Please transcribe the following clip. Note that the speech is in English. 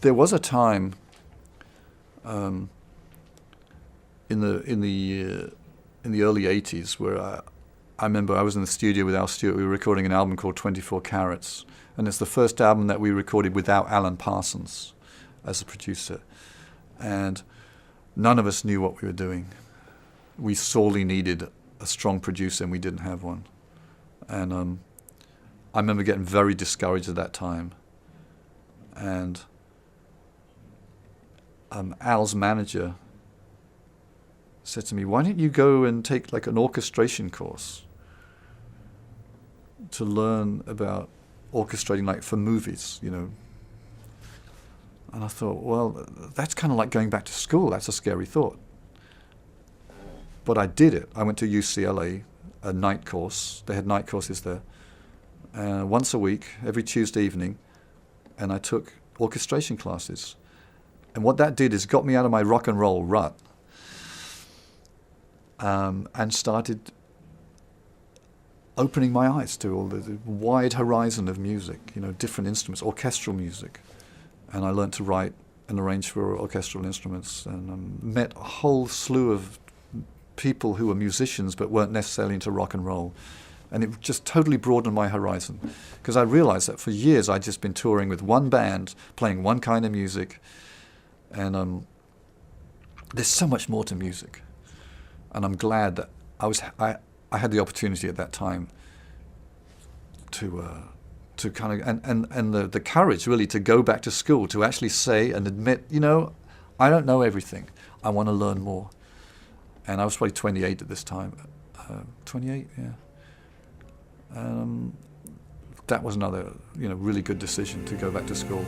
there was a time in the early '80s where I remember I was in the studio with Al Stewart. We were recording an album called 24 Carats, and it's the first album that we recorded without Alan Parsons as a producer, and none of us knew what we were doing. We sorely needed a strong producer, and we didn't have one. And I remember getting very discouraged at that time. And Al's manager said to me, "Why don't you go and take like an orchestration course to learn about orchestrating, like for movies, you know?" And I thought, well, that's kind of like going back to school. That's a scary thought. But I did it. I went to UCLA, a night course. They had night courses there. Once a week, every Tuesday evening, and I took orchestration classes. And what that did is got me out of my rock and roll rut, and started opening my eyes to all the wide horizon of music, you know, different instruments, orchestral music. And I learned to write and arrange for orchestral instruments, and met a whole slew of people who were musicians but weren't necessarily into rock and roll. And it just totally broadened my horizon, because I realized that for years I'd just been touring with one band, playing one kind of music, and there's so much more to music. And I'm glad that I had the opportunity at that time to kind of, and the courage really to go back to school, to actually say and admit, you know, I don't know everything. I want to learn more. And I was probably 28 at this time. 28, yeah. That was another, you know, really good decision to go back to school.